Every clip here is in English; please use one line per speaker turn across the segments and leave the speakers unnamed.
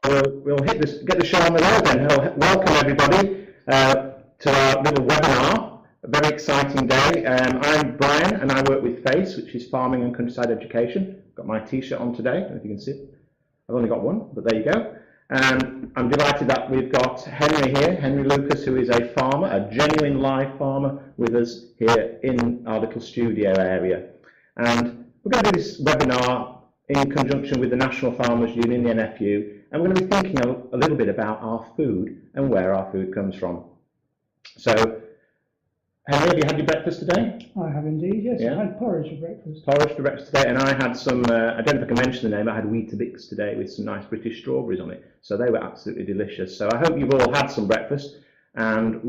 we'll get the show on the road then. Welcome everybody to our little webinar. A very exciting day. I'm Brian and I work with FACE, which is Farming and Countryside Education. Got my t-shirt on today, I don't know if you can see it. I've only got one, but there you go. I'm delighted that we've got Henry here, Henry Lucas, who is a farmer, a genuine live farmer with us here in our little studio area. And we're going to do this webinar in conjunction with the National Farmers Union, the NFU, and we're going to be thinking a little bit about our food and where our food comes from. So, Henry, have you had your breakfast today?
I have indeed, yes.
Yeah.
I had porridge for breakfast.
Porridge for breakfast today, and I had some, I don't know if I can mention the name, I had Weetabix today with some nice British strawberries on it. So they were absolutely delicious. So I hope you've all had some breakfast, and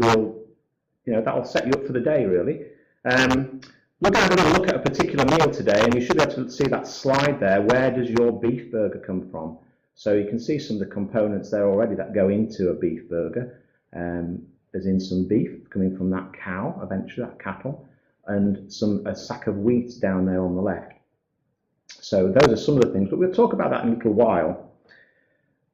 that'll set you up for the day, really. We're going to have a little look at a particular meal today, and you should be able to see that slide there. Where does your beef burger come from? So you can see some of the components there already that go into a beef burger. There's in some beef coming from that cow, eventually that cattle, and a sack of wheat down there on the left. So those are some of the things, but we'll talk about that in a little while.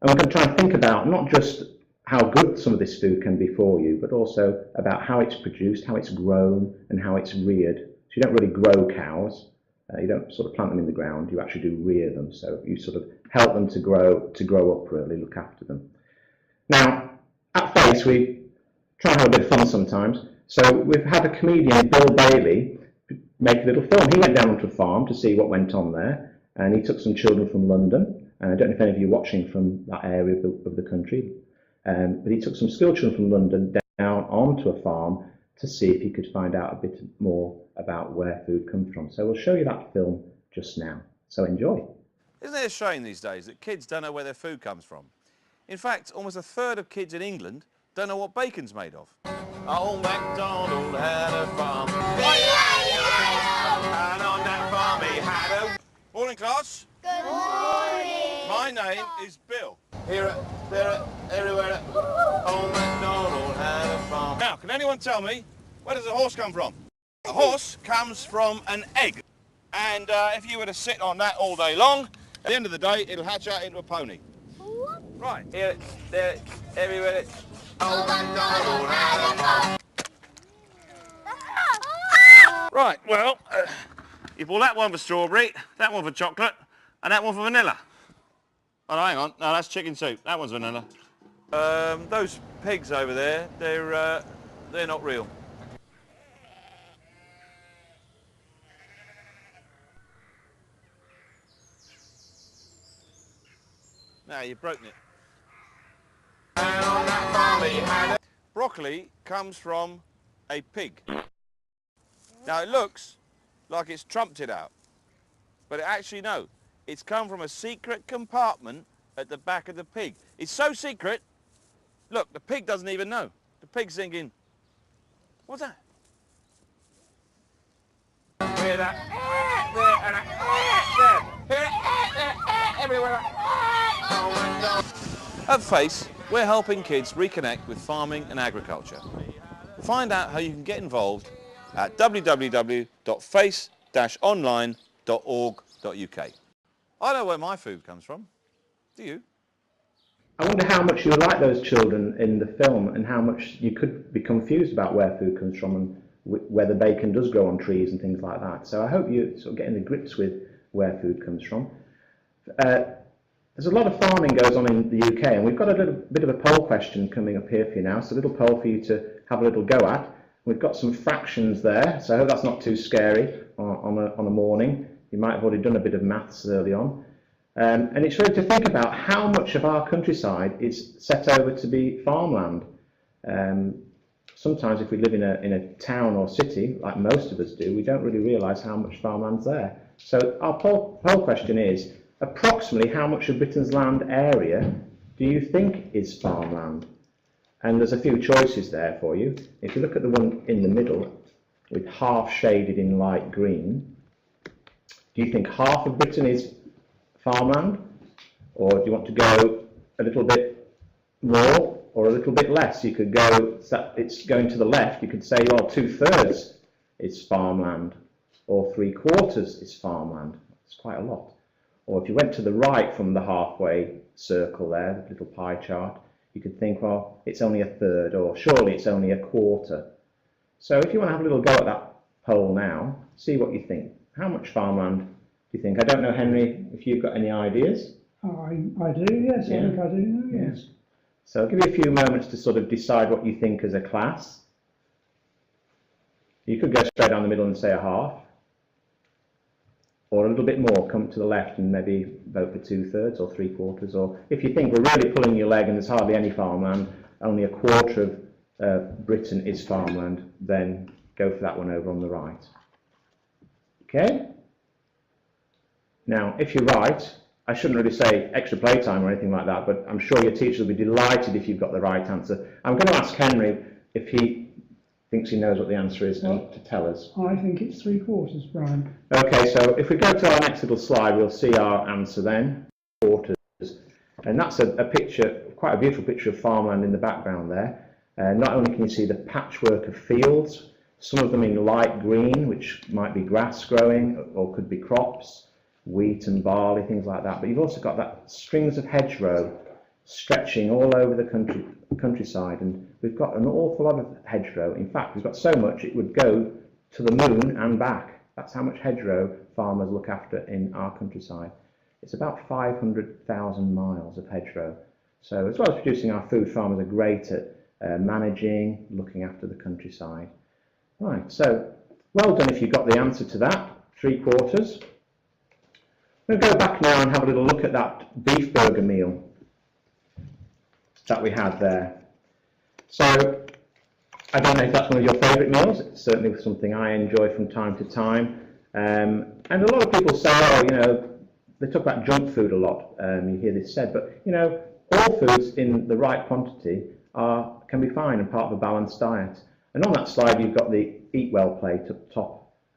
And we're going to try and think about not just how good some of this food can be for you, but also about how it's produced, how it's grown, and how it's reared. So you don't really grow cows. You don't sort of plant them in the ground. You actually do rear them. So you sort of help them to grow up, really, look after them. Now, at FACE, we try and have a bit of fun sometimes. So we've had a comedian, Bill Bailey, make a little film. He went down onto a farm to see what went on there, and he took some children from London. And I don't know if any of you are watching from that area of the country, but he took some school children from London down onto a farm to see if he could find out a bit more about where food comes from. So we'll show you that film just now. So enjoy.
Isn't it a shame these days that kids don't know where their food comes from? In fact, almost a third of kids in England don't know what bacon's made of. Old MacDonald had a farm. And on that farm he had a... Morning, class.
Good morning.
My name is Bill.
Here, there, everywhere. Old MacDonald had a farm.
Now, can anyone tell me, where does a horse come from? A horse comes from an egg. And if you were to sit on that all day long, at the end of the day, it'll hatch out into a pony. Right.
Here, there, everywhere. Old MacDonald had a farm.
Right, well, you bought that one for strawberry, that one for chocolate, and that one for vanilla. Oh, no, hang on. No, that's chicken soup. That one's vanilla. Those pigs over there, they're not real. Now, you've broken it. Broccoli comes from a pig. Now, it looks like it's trumped it out, but actually, no. It's come from a secret compartment at the back of the pig. It's so secret, look, the pig doesn't even know. The pig's thinking, what's that?
Here, there, and there. Here, everywhere.
At FACE, we're helping kids reconnect with farming and agriculture. Find out how you can get involved at www.face-online.org.uk. I know where my food comes from. Do you?
I wonder how much you like those children in the film and how much you could be confused about where food comes from and whether bacon does grow on trees and things like that. So I hope you're sort of getting the grips with where food comes from. There's a lot of farming goes on in the UK, and we've got a little bit of a poll question coming up here for you now. So a little poll for you to have a little go at. We've got some fractions there, so I hope that's not too scary on a morning. You might have already done a bit of maths early on. And it's really to think about how much of our countryside is set over to be farmland. Sometimes if we live in a town or city, like most of us do, we don't really realise how much farmland's there. So our poll question is, approximately how much of Britain's land area do you think is farmland? And there's a few choices there for you. If you look at the one in the middle, with half shaded in light green, do you think half of Britain is farmland? Or do you want to go a little bit more or a little bit less? You could go, it's going to the left, you could say, well, 2/3 is farmland, or 3/4 is farmland. It's quite a lot. Or if you went to the right from the halfway circle there, the little pie chart, you could think, well, it's only a third, or surely it's only a quarter. So if you want to have a little go at that poll now, see what you think. How much farmland do you think? I don't know, Henry, if you've got any ideas.
I do, yes,
Yeah.
I think I do, yes.
So I'll give you a few moments to sort of decide what you think as a class. You could go straight down the middle and say a half, or a little bit more, come to the left and maybe vote for 2/3 or 3/4, or if you think we're really pulling your leg and there's hardly any farmland, only a quarter of Britain is farmland, then go for that one over on the right. Okay? Now, if you're right, I shouldn't really say extra playtime or anything like that, but I'm sure your teacher will be delighted if you've got the right answer. I'm going to ask Henry if he thinks he knows what the answer is and to tell us.
I think it's 3/4, Brian.
Okay, so if we go to our next little slide, we'll see our answer then. Quarters. And that's a picture, quite a beautiful picture of farmland in the background there. Not only can you see the patchwork of fields, some of them in light green, which might be grass growing or could be crops, wheat and barley, things like that. But you've also got that strings of hedgerow stretching all over the countryside, and we've got an awful lot of hedgerow. In fact, we've got so much it would go to the moon and back. That's how much hedgerow farmers look after in our countryside. It's about 500,000 miles of hedgerow. So as well as producing our food, farmers are great at managing, looking after the countryside. Right, so well done if you got the answer to that, 3/4. We'll go back now and have a little look at that beef burger meal that we had there. So I don't know if that's one of your favourite meals. It's certainly something I enjoy from time to time. And a lot of people say, oh, you know, they talk about junk food a lot. You hear this said, but you know, all foods in the right quantity can be fine and part of a balanced diet. And on that slide, you've got the Eat Well plate at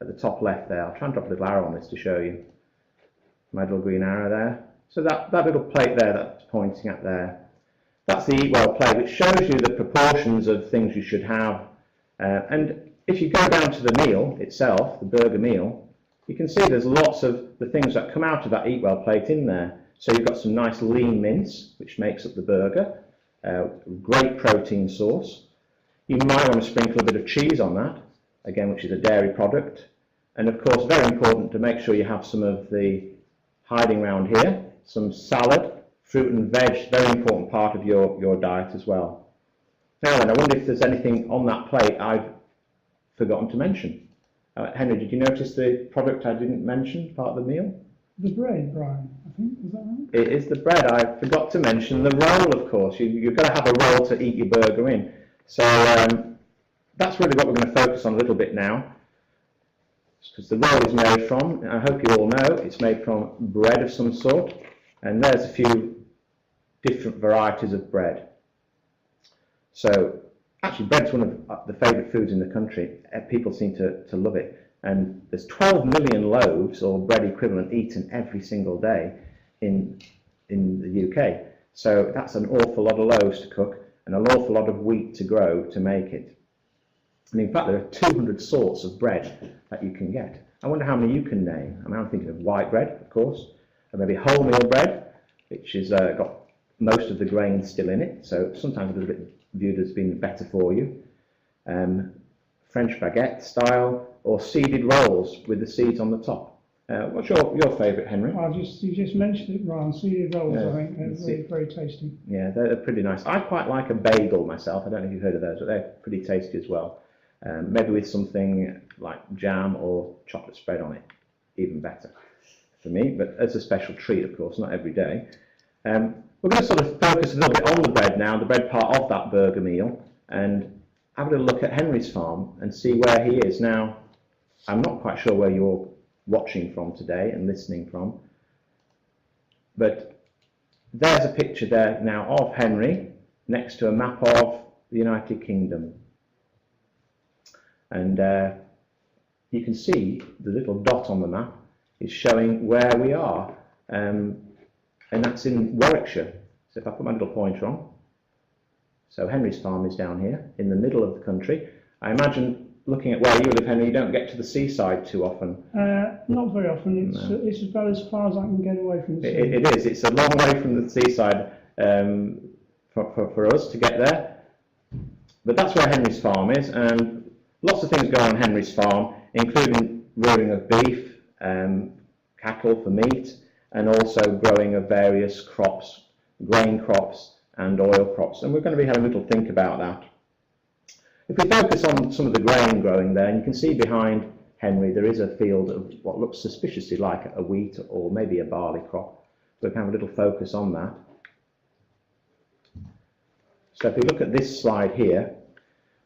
the top left there. I'll try and drop a little arrow on this to show you. My little green arrow there. So that little plate there that's pointing at there, that's the Eat Well plate, which shows you the proportions of things you should have. And if you go down to the meal itself, the burger meal, you can see there's lots of the things that come out of that Eat Well plate in there. So you've got some nice lean mince, which makes up the burger, great protein source. You might want to sprinkle a bit of cheese on that, again, which is a dairy product. And of course, very important to make sure you have some of the hiding around here, some salad, fruit and veg, very important part of your diet as well. Now then, I wonder if there's anything on that plate I've forgotten to mention. Henry, did you notice the product I didn't mention, part of the meal?
The bread, Brian, I think, is that right?
It is the bread. I forgot to mention the roll, of course. You've got to have a roll to eat your burger in. So that's really what we're going to focus on a little bit now, because the roll is made from, I hope you all know, it's made from bread of some sort, and there's a few different varieties of bread. So actually bread's one of the favourite foods in the country. People seem to love it, and there's 12 million loaves or bread equivalent eaten every single day in the UK. So that's an awful lot of loaves to cook and an awful lot of wheat to grow to make it. And in fact, there are 200 sorts of bread that you can get. I wonder how many you can name. I mean, I'm thinking of white bread, of course, and maybe wholemeal bread, which has got most of the grain still in it, so sometimes a little bit viewed as being better for you. French baguette style, or seeded rolls with the seeds on the top. What's your favourite, Henry?
You just mentioned it, Brian. Seeded rolls,
Yeah,
I think, they're very, very tasty.
Yeah, they're pretty nice. I quite like a bagel myself. I don't know if you've heard of those, but they're pretty tasty as well. Maybe with something like jam or chocolate spread on it, even better for me, but as a special treat, of course, not every day. We're going to sort of focus a little bit on the bread now, the bread part of that burger meal, and have a little look at Henry's farm and see where he is. Now, I'm not quite sure where you're watching from today and listening from, but there's a picture there now of Henry next to a map of the United Kingdom. And you can see the little dot on the map is showing where we are, and that's in Warwickshire. So if I put my little pointer on, so Henry's farm is down here in the middle of the country. I imagine looking at where you live, Henry, you don't get to the seaside too often.
Not very often. It's about as far as I can get away from the sea.
It is. It's a long way from the seaside for us to get there. But that's where Henry's farm is, and lots of things go on Henry's farm, including rearing of beef, cattle for meat, and also growing of various crops, grain crops and oil crops. And we're going to be having a little think about that. If we focus on some of the grain growing there, and you can see behind Henry there is a field of what looks suspiciously like a wheat or maybe a barley crop. So we can have a little focus on that. So if we look at this slide here,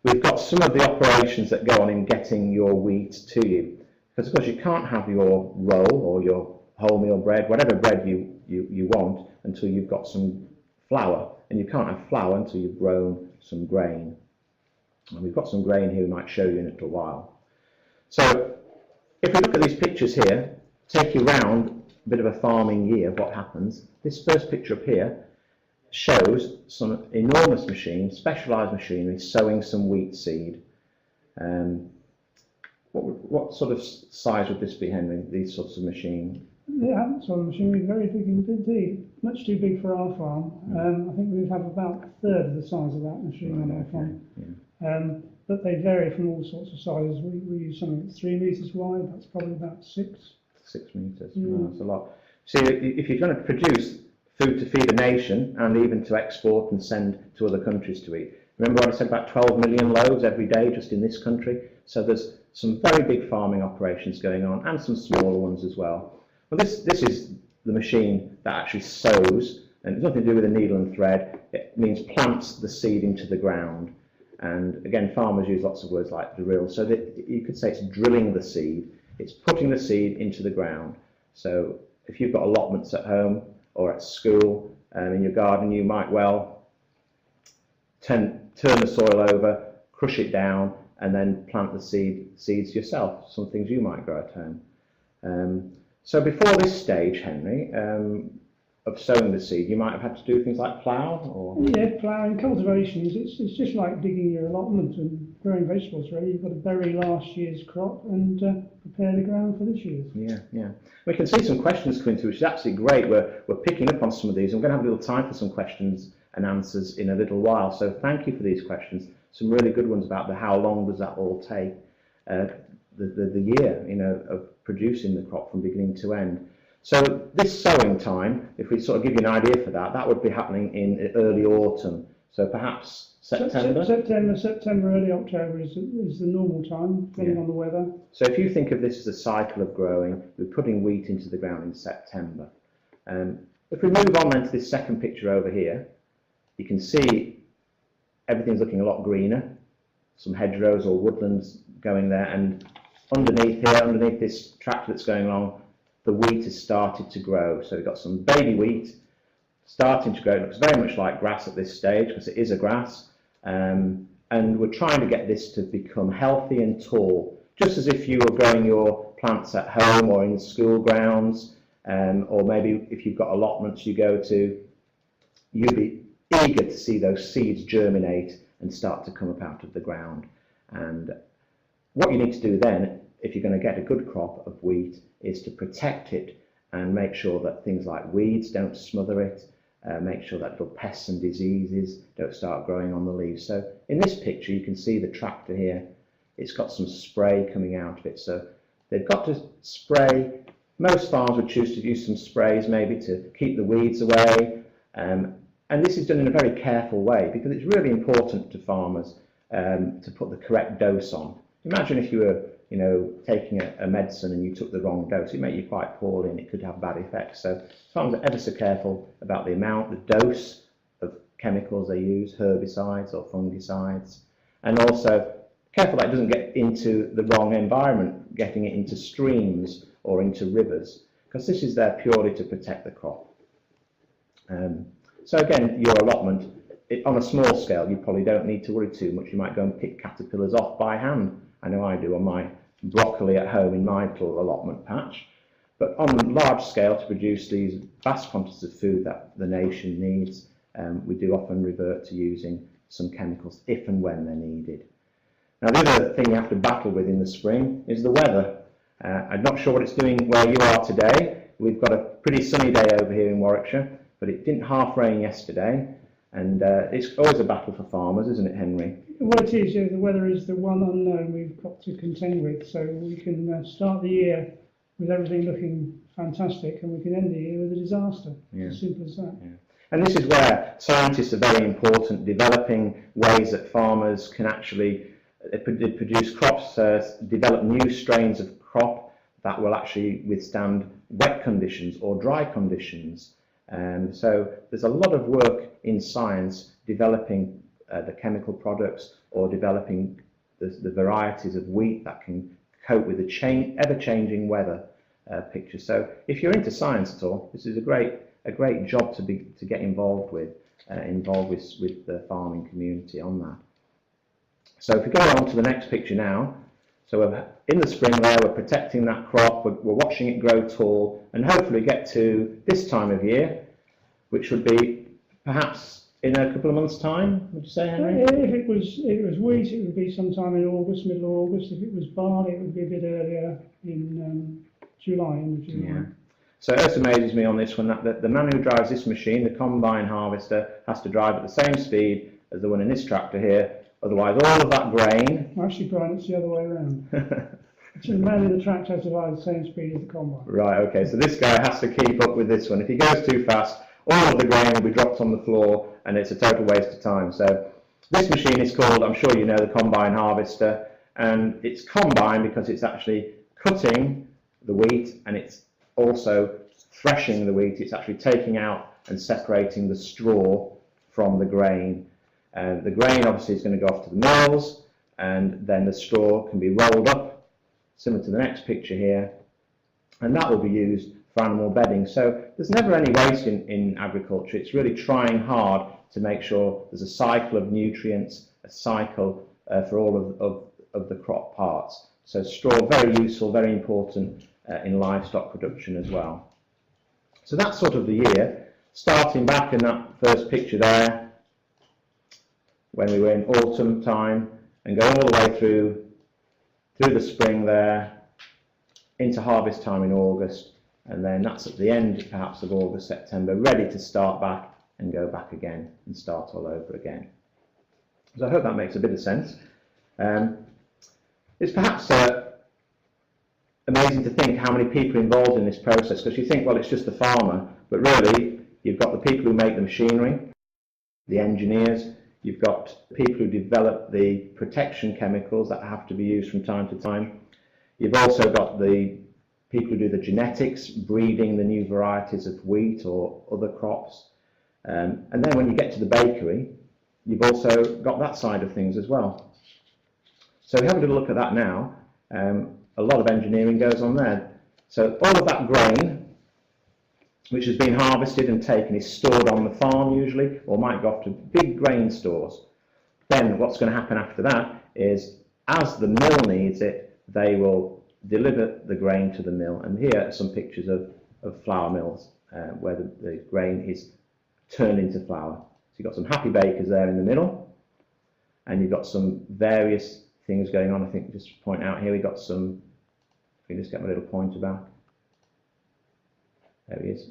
we've got some of the operations that go on in getting your wheat to you. Because of course you can't have your roll or your wholemeal bread, whatever bread you want, until you've got some flour. And you can't have flour until you've grown some grain. And we've got some grain here we might show you in a little while. So if we look at these pictures here, take you round a bit of a farming year, what happens. This first picture up here shows some enormous machines, specialised machinery, sowing some wheat seed. What sort of size would this be, Henry, these sorts of machines?
Yeah, sort of machinery, very big indeed. Much too big for our farm. I think we have about a third of the size of that machine on our farm.
Yeah.
But they vary from all sorts of sizes. We use something that's 3 metres wide, that's probably about 6.
6 metres, that's a lot. See, if you're going to produce food to feed a nation and even to export and send to other countries to eat, remember what I said about 12 million loaves every day just in this country? So there's some very big farming operations going on and some smaller ones as well. Well, this is the machine that actually sows, and it's nothing to do with a needle and thread. It means plants the seed into the ground. And again, farmers use lots of words like drill, so that you could say it's drilling the seed. It's putting the seed into the ground. So if you've got allotments at home or at school, in your garden, you might well turn the soil over, crush it down, and then plant the seeds yourself. Some things you might grow at home. So before this stage, Henry, of sowing the seed, you might have had to do things like plough, or
yeah, ploughing, cultivations. It's just like digging your allotment and growing vegetables. Really, you've got to bury last year's crop and prepare the ground for this year's.
Yeah. We can see some questions coming through, which is absolutely great. We're picking up on some of these. I'm going to have a little time for some questions and answers in a little while. So thank you for these questions. Some really good ones about how long does that all take, the year, of producing the crop from beginning to end. So this sowing time, if we sort of give you an idea for that, that would be happening in early autumn. So perhaps September?
September, early October is the normal time, depending on the weather.
So if you think of this as a cycle of growing, we're putting wheat into the ground in September. If we move on then to this second picture over here, you can see everything's looking a lot greener. Some hedgerows or woodlands going there, and underneath this tractor that's going along, the wheat has started to grow. So we've got some baby wheat starting to grow. It looks very much like grass at this stage because it is a grass. And we're trying to get this to become healthy and tall, just as if you were growing your plants at home or in school grounds, or maybe if you've got allotments you go to, you'd be eager to see those seeds germinate and start to come up out of the ground. And what you need to do then, if you're going to get a good crop of wheat, is to protect it and make sure that things like weeds don't smother it, make sure that little pests and diseases don't start growing on the leaves. So in this picture you can see the tractor here, it's got some spray coming out of it, so they've got to spray. Most farms would choose to use some sprays maybe to keep the weeds away, and this is done in a very careful way because it's really important to farmers to put the correct dose on. Imagine if you were taking a medicine and you took the wrong dose, it made you quite poorly and it could have bad effects. So farmers are ever so careful about the amount, the dose of chemicals they use, herbicides or fungicides, and also careful that it doesn't get into the wrong environment, getting it into streams or into rivers, because this is there purely to protect the crop. So again, your allotment, on a small scale, you probably don't need to worry too much. You might go and pick caterpillars off by hand. I know I do on my broccoli at home in my little allotment patch. But on a large scale, to produce these vast quantities of food that the nation needs, we do often revert to using some chemicals if and when they're needed. Now the other thing you have to battle with in the spring is the weather. I'm not sure what it's doing where you are today. We've got a pretty sunny day over here in Warwickshire, but it didn't half rain yesterday, and it's always a battle for farmers, isn't it, Henry?
Well, it is. Yeah, the weather is the one unknown we've got to contend with. So we can start the year with everything looking fantastic, and we can end the year with a disaster.
Yeah.
As simple as that.
Yeah. And this is where scientists are very important, developing ways that farmers can actually produce crops, develop new strains of crop that will actually withstand wet conditions or dry conditions. So there's a lot of work in science developing the chemical products or developing the varieties of wheat that can cope with the ever-changing weather picture. So if you're into science at all, this is a great job to get involved with the farming community on that. So if we go on to the next picture now, so we're in the spring there, we're protecting that crop, we're watching it grow tall, and hopefully get to this time of year, which would be perhaps in a couple of months' time, would you say, Henry?
If it was wheat, it would be sometime in August, middle of August. If it was barley, it would be a bit earlier in July, end of July.
Yeah. So it amazes me on this one that the man who drives this machine, the combine harvester, has to drive at the same speed as the one in this tractor here. Otherwise, all of that grain...
Actually, Brian, it's the other way around. So the man in the tractor has to drive the same speed as the combine.
Right, okay, so this guy has to keep up with this one. If he goes too fast, all of the grain will be dropped on the floor, and it's a total waste of time. So this machine is called, I'm sure you know, the combine harvester, and it's combine because it's actually cutting the wheat, and it's also threshing the wheat. It's actually taking out and separating the straw from the grain. The grain obviously is going to go off to the mills, and then the straw can be rolled up, similar to the next picture here, and that will be used for animal bedding. So there's never any waste in agriculture. It's really trying hard to make sure there's a cycle of nutrients, a cycle for all of the crop parts. So straw, very useful, very important in livestock production as well. So that's sort of the year. Starting back in that first picture there, when we were in autumn time, and go all the way through the spring there, into harvest time in August, and then that's at the end perhaps of August, September, ready to start back and go back again and start all over again. So I hope that makes a bit of sense. It's perhaps amazing to think how many people are involved in this process, because you think, well, it's just the farmer, but really you've got the people who make the machinery, the engineers, you've got people who develop the protection chemicals that have to be used from time to time. You've also got the people who do the genetics, breeding the new varieties of wheat or other crops. And then when you get to the bakery, you've also got that side of things as well. So we have a little look at that now. A lot of engineering goes on there. So all of that grain, which has been harvested and taken, is stored on the farm usually, or might go off to big grain stores. Then what's going to happen after that is, as the mill needs it, they will deliver the grain to the mill. And here are some pictures of flour mills where the grain is turned into flour. So you've got some happy bakers there in the middle, and you've got some various things going on. I think just to point out here, we've got some, if you just get my little pointer back. There he is.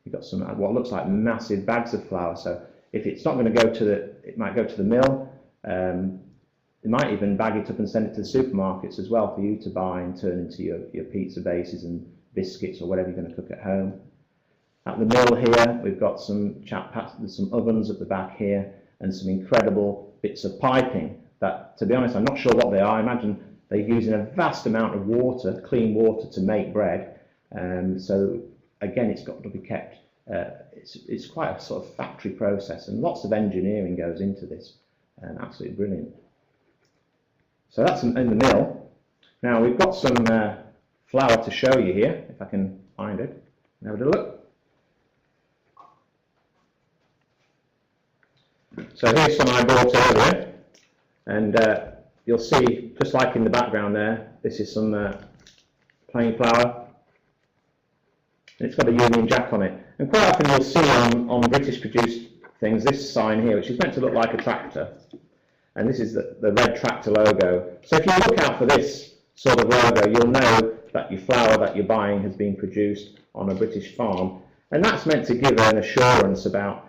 You've got some what looks like massive bags of flour. So if it's not going to go to it might go to the mill. They might even bag it up and send it to the supermarkets as well for you to buy and turn into your pizza bases and biscuits or whatever you're going to cook at home. At the mill here, we've got there's some ovens at the back here and some incredible bits of piping that, to be honest, I'm not sure what they are. I imagine they're using a vast amount of water, clean water, to make bread. So again, it's got to be kept. It's quite a sort of factory process, and lots of engineering goes into this. Absolutely brilliant. So that's in the mill. Now we've got some flour to show you here, if I can find it. Have a look. So here's some I bought earlier, and you'll see, just like in the background there, this is some plain flour. It's got a Union Jack on it. And quite often you'll see on British produced things this sign here, which is meant to look like a tractor. and this is the red tractor logo. So if you look out for this sort of logo, you'll know that your flour that you're buying has been produced on a British farm, and that's meant to give an assurance about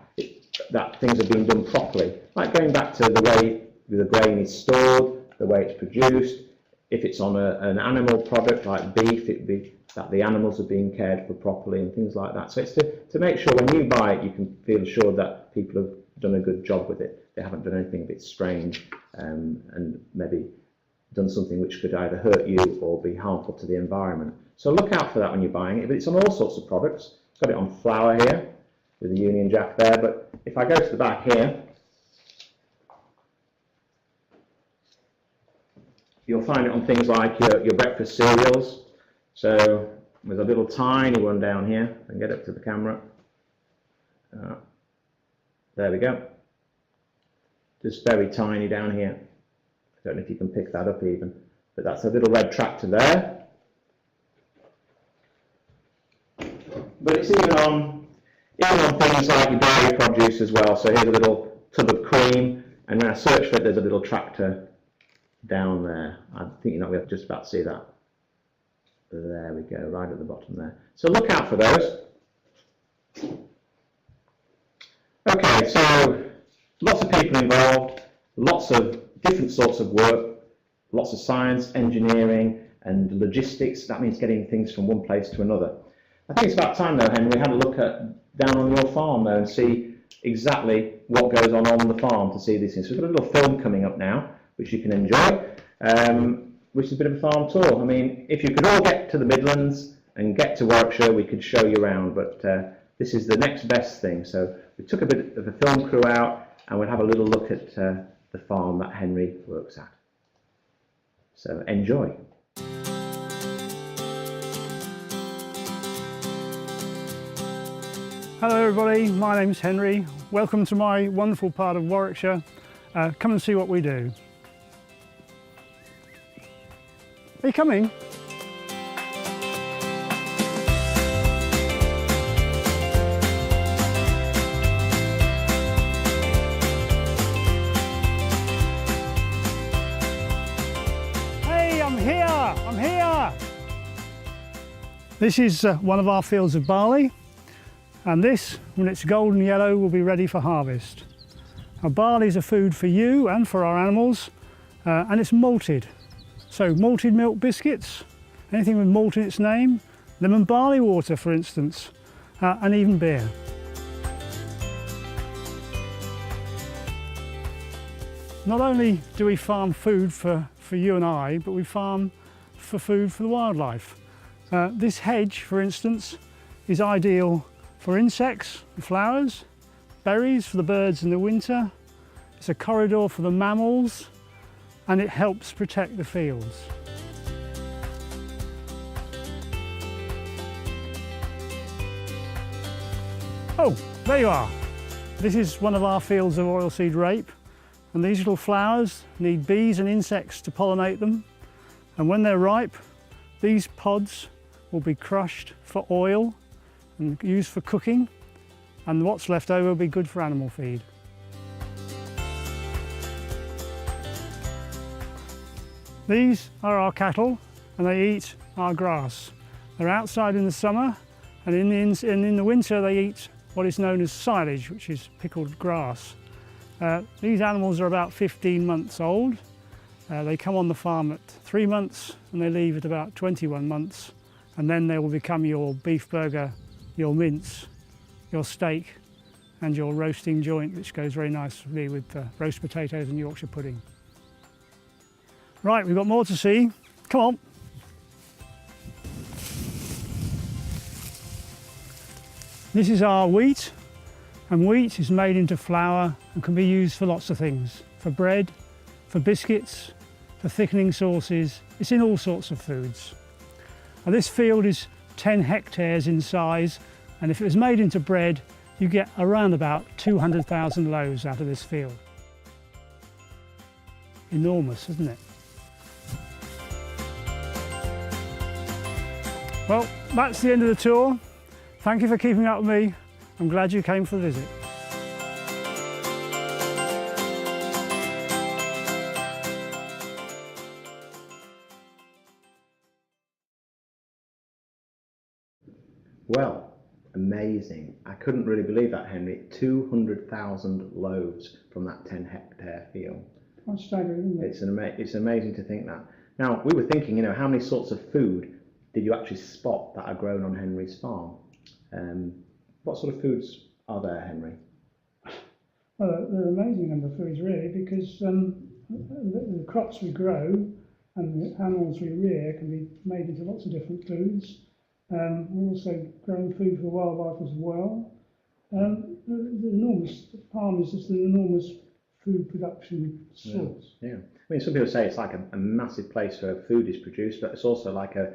that things are being done properly, like going back to the way the grain is stored, the way it's produced. If it's on an animal product like beef, it'd be that the animals are being cared for properly and things like that. So it's to make sure when you buy it, you can feel assured that people have done a good job with it. They haven't done anything a bit strange and maybe done something which could either hurt you or be harmful to the environment. So look out for that when you're buying it. But it's on all sorts of products. It's got it on flour here with the Union Jack there. But if I go to the back here, you'll find it on things like your breakfast cereals. So there's a little tiny one down here. I can get up to the camera. There we go. Just very tiny down here. I don't know if you can pick that up even, but that's a little red tractor there. But it's even on things like your dairy produce as well. So here's a little tub of cream, and when I search for it, there's a little tractor down there. I think you're not going to just about see that. There we go, right at the bottom there. So look out for those. Okay, so lots of people involved, lots of different sorts of work, lots of science, engineering, and logistics. That means getting things from one place to another. I think it's about time though, Henry, we had a look down on your farm though and see exactly what goes on the farm to see these things. So we've got a little film coming up now, which you can enjoy, which is a bit of a farm tour. I mean, if you could all get to the Midlands and get to Warwickshire, we could show you around, but this is the next best thing. So we took a bit of a film crew out and we'll have a little look at the farm that Henry works at. So enjoy.
Hello everybody, my name's Henry. Welcome to my wonderful part of Warwickshire. Come and see what we do. Are you coming? Hey, I'm here! This is one of our fields of barley. And this, when it's golden yellow, will be ready for harvest. Now, barley is a food for you and for our animals, and it's malted. So malted milk biscuits, anything with malt in its name, lemon barley water for instance, and even beer. Not only do we farm food for you and I, but we farm for food for the wildlife. This hedge, for instance, is ideal for insects and flowers, berries for the birds in the winter. It's a corridor for the mammals, and it helps protect the fields. Oh, there you are. This is one of our fields of oilseed rape, and these little flowers need bees and insects to pollinate them. And when they're ripe, these pods will be crushed for oil and used for cooking, and what's left over will be good for animal feed. These are our cattle, and they eat our grass. They're outside in the summer, and in the winter they eat what is known as silage, which is pickled grass. These animals are about 15 months old. They come on the farm at 3 months and they leave at about 21 months, and then they will become your beef burger, your mince, your steak, and your roasting joint, which goes very nicely with roast potatoes and Yorkshire pudding. Right, we've got more to see. Come on. This is our wheat, and wheat is made into flour and can be used for lots of things. For bread, for biscuits, for thickening sauces. It's in all sorts of foods. Now, this field is 10 hectares in size, and if it was made into bread, you get around about 200,000 loaves out of this field. Enormous, isn't it? Well, that's the end of the tour. Thank you for keeping up with me. I'm glad you came for the visit.
Well, amazing. I couldn't really believe that, Henry. 200,000 loaves from that 10-hectare field.
Quite staggering, isn't it?
It's amazing to think that. Now, we were thinking, how many sorts of food did you actually spot that are grown on Henry's farm? What sort of foods are there, Henry?
Well, there are an amazing number of foods, really, because the crops we grow and the animals we rear can be made into lots of different foods. We're also growing food for wildlife as well. The enormous farm is just an enormous food production source.
Yeah. I mean, some people say it's like a massive place where food is produced, but it's also like a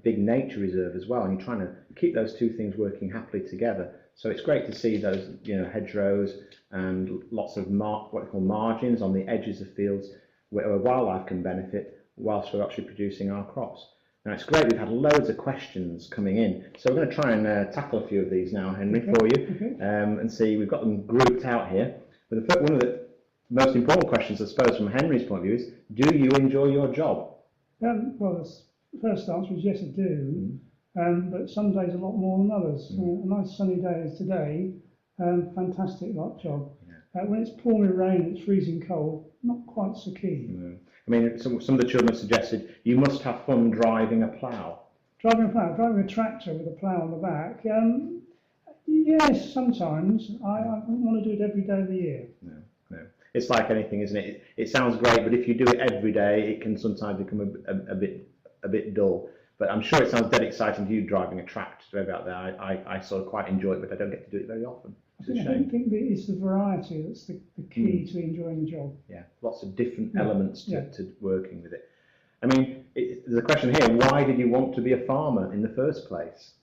big nature reserve as well, and you're trying to keep those two things working happily together. So it's great to see those, hedgerows and lots of what we call margins on the edges of fields where wildlife can benefit whilst we're actually producing our crops. Now, it's great, we've had loads of questions coming in, so we're going to try and tackle a few of these now, Henry, for you, and see, we've got them grouped out here. But one of the most important questions, I suppose, from Henry's point of view is, do you enjoy your job?
Well, the first answer is yes, I do, but some days a lot more than others. A nice sunny day as today, fantastic job. Yeah. When it's pouring rain and it's freezing cold, not quite so keen.
I mean, some of the children have suggested you must have fun driving a plough.
Driving a tractor with a plough on the back. Yes, sometimes. I wouldn't want to do it every day of the year.
No. It's like anything, isn't it? It sounds great, but if you do it every day, it can sometimes become a bit dull. But I'm sure it sounds dead exciting to you driving a tractor about there. I sort of quite enjoy it, but I don't get to do it very often.
I don't think that it's the variety that's the key to enjoying the job.
Yeah, lots of different elements to working with it. I mean, there's a question here, why did you want to be a farmer in the first place?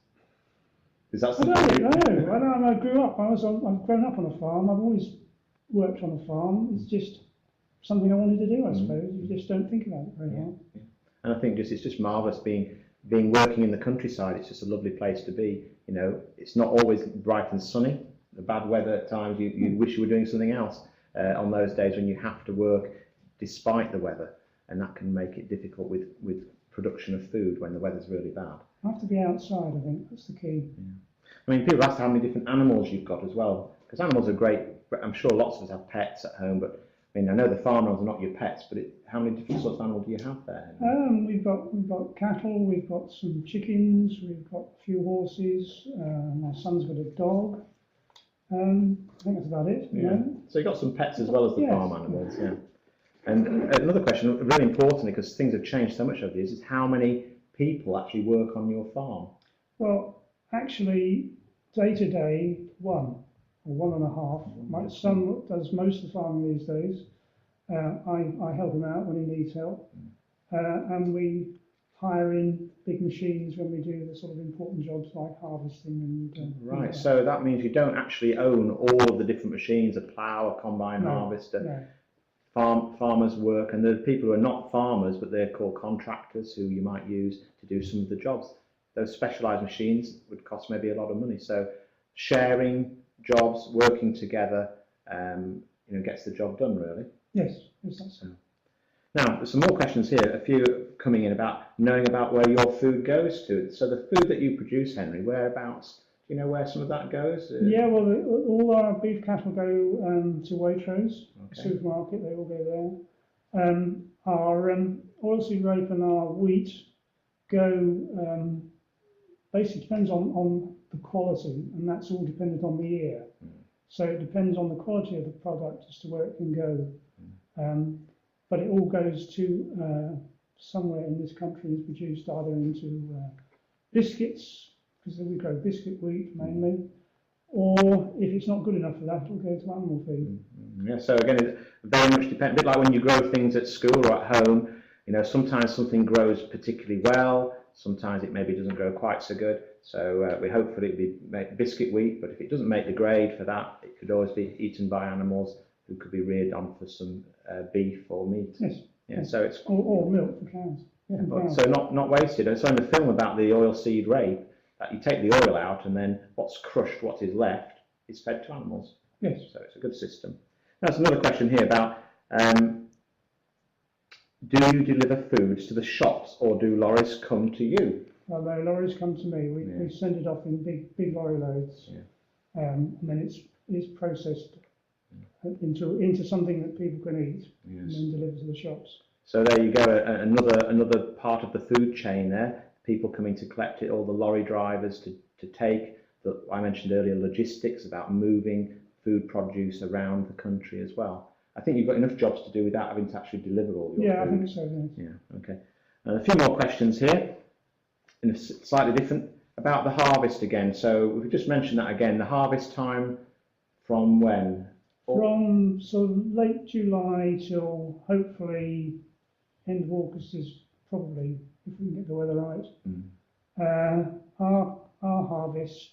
Is that something
I don't know. I grew up, I've grown up on a farm. I've always worked on a farm. It's just something I wanted to do, I suppose. You just don't think about it very hard.
Yeah. And I think it's just marvellous being working in the countryside. It's just a lovely place to be. It's not always bright and sunny. The bad weather at times, you wish you were doing something else on those days when you have to work despite the weather, and that can make it difficult with production of food when the weather's really bad.
I have to be outside, I think, that's the key.
Yeah. I mean, people ask how many different animals you've got as well, because animals are great. I'm sure lots of us have pets at home, but I mean, I know the farm animals are not your pets, but how many different sorts of animals do you have there?
We've got cattle, we've got some chickens, we've got a few horses. My son's got a dog. I think that's about it.
Yeah. So you've got some pets as well as the farm animals, yeah. And another question, really importantly, because things have changed so much over the years, is how many people actually work on your farm?
Well, actually, day to day, one or one and a half. My son does most of the farming these days. I help him out when he needs help, and we hire in big machines when we do the sort of important jobs like harvesting and
right. So that means you don't actually own all of the different machines, a plough, a combine harvester.
No.
Farmers work, and there are people who are not farmers, but they're called contractors who you might use to do some of the jobs. Those specialised machines would cost maybe a lot of money. So sharing jobs, working together, gets the job done, really.
Yes, that's so.
Now, there's some more questions here, a few coming in about knowing about where your food goes to. So the food that you produce, Henry, whereabouts? Do you know where some of that goes?
Yeah, well, all our beef cattle go to Waitrose supermarket. They all go there. Our oilseed rape and our wheat go. Basically, depends on the quality, and that's all dependent on the year. So it depends on the quality of the product as to where it can go. But it all goes to somewhere in this country is produced either into biscuits, because we grow biscuit wheat mainly, or if it's not good enough for that, it'll go to animal feed.
Yeah, so again, it very much depends, a bit like when you grow things at school or at home, sometimes something grows particularly well, sometimes it maybe doesn't grow quite so good. So we hopefully it'll be biscuit wheat, but if it doesn't make the grade for that, it could always be eaten by animals who could be reared on for some beef or meat.
Yes.
Yeah. So it's
or milk for cows.
Yeah, but, so not wasted. And so in the film about the oilseed rape, that you take the oil out and then what's crushed, what is left, is fed to animals.
Yes.
So it's a good system. There's another question here about do you deliver foods to the shops or do lorries come to you?
Well, no, lorries come to me. We send it off in big lorry loads, and then it's processed into something that people can eat, and then delivered to the shops.
So there you go, another part of the food chain there. People coming to collect it, all the lorry drivers to take. I mentioned earlier logistics about moving food produce around the country as well. I think you've got enough jobs to do without having to actually deliver all your food.
I think so. Yes.
Yeah. Okay. A few more questions here, in a slightly different, about the harvest again. So we just mentioned that again. The harvest time from when?
From sort of late July till hopefully end of August is probably, if we can get the weather right. Our harvest,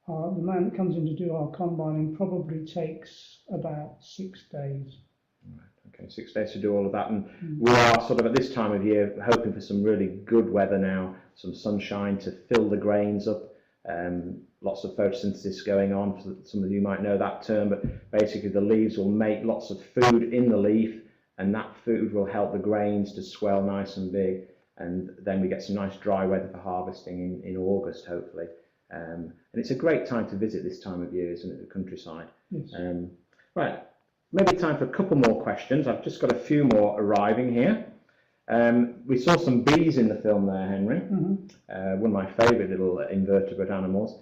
the man that comes in to do our combining probably takes about 6 days.
Right, okay, 6 days to do all of that, and we are sort of at this time of year hoping for some really good weather now, some sunshine to fill the grains up. Lots of photosynthesis going on. Some of you might know that term, but basically the leaves will make lots of food in the leaf, and that food will help the grains to swell nice and big, and then we get some nice dry weather for harvesting in August, hopefully. And it's a great time to visit this time of year, isn't it, the countryside?
Yes.
Right, maybe time for a couple more questions. I've just got a few more arriving here. We saw some bees in the film there, Henry. One of my favourite little invertebrate animals.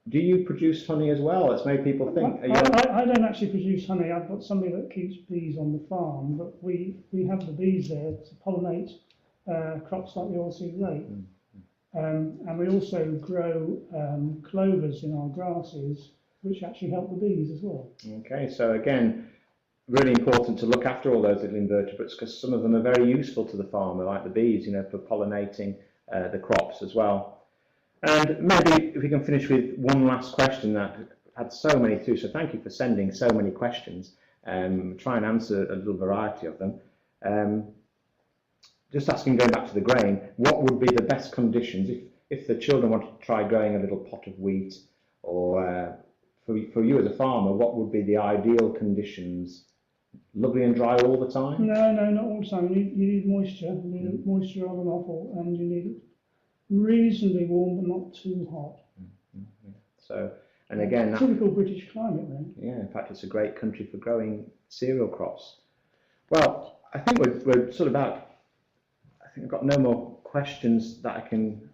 Do you produce honey as well? It's made people think.
I don't actually produce honey. I've got somebody that keeps bees on the farm, but we have the bees there to pollinate crops like the oilseed rape. And we also grow clovers in our grasses, which actually help the bees as well. Okay,
so again, really important to look after all those little invertebrates, because some of them are very useful to the farmer, like the bees, you know, for pollinating the crops as well. And maybe if we can finish with one last question that had so many through, so thank you for sending so many questions. Try and answer a little variety of them. Just asking, going back to the grain, what would be the best conditions if the children wanted to try growing a little pot of wheat, or for you as a farmer, what would be the ideal conditions? Lovely and dry all the time?
No, not all the time. You need moisture. You need moisture on and off, and you need it reasonably warm but not too hot.
So, and again,
typical British climate, then.
Yeah, in fact, it's a great country for growing cereal crops. Well, I think we're sort of about. I think I've got no more questions that I can.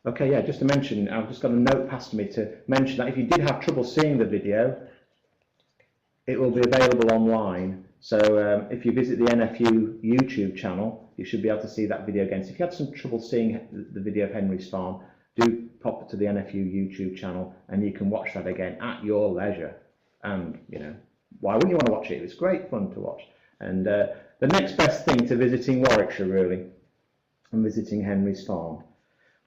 Okay, yeah, just to mention, I've just got a note passed to me to mention that if you did have trouble seeing the video, it will be available online. So if you visit the NFU YouTube channel, you should be able to see that video again. So if you had some trouble seeing the video of Henry's farm, do pop to the NFU YouTube channel and you can watch that again at your leisure. And, you know, why wouldn't you want to watch it? It's great fun to watch. And the next best thing to visiting Warwickshire, really, and visiting Henry's farm.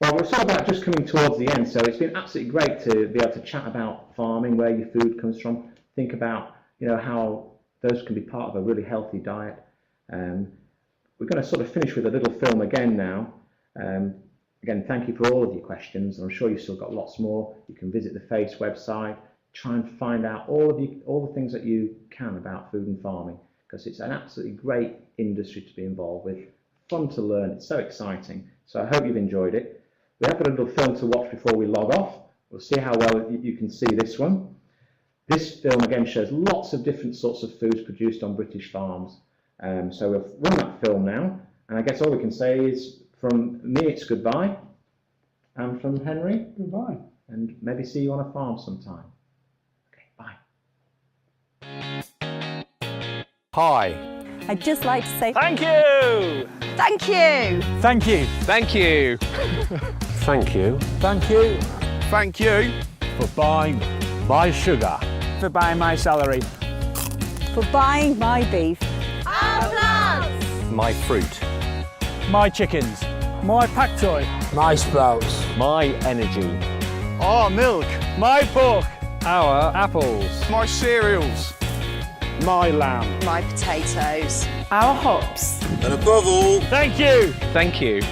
Well, we're sort of about just coming towards the end, so it's been absolutely great to be able to chat about farming, where your food comes from, think about, you know, how those can be part of a really healthy diet. We're going to sort of finish with a little film again now. Again, thank you for all of your questions. I'm sure you've still got lots more. You can visit the FACE website, try and find out all the things that you can about food and farming, because it's an absolutely great industry to be involved with. Fun to learn, it's so exciting. So I hope you've enjoyed it. We have got a little film to watch before we log off. We'll see how well you can see this one. This film again shows lots of different sorts of foods produced on British farms. So we'll run that film now, and I guess all we can say is from me it's goodbye, and from Henry,
goodbye.
And maybe see you on a farm sometime. Okay, bye.
Hi.
I'd just like to say
thank you!
Thank you!
Thank you! Thank you!
Thank you.
Thank you!
Thank you!
For buying my sugar.
For buying my celery.
For buying my beef.
Our plants!
My fruit.
My chickens. My pak choy.
My sprouts.
My energy.
Our milk. My pork.
Our apples.
My cereals.
My lamb.
My potatoes.
Our hops.
And above all,
thank you!
Thank you.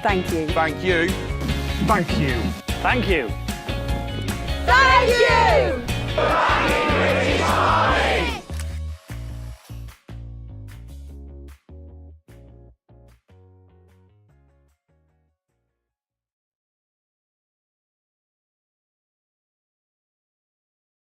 Thank you.
Thank you.
Thank you. Thank you.
Thank you!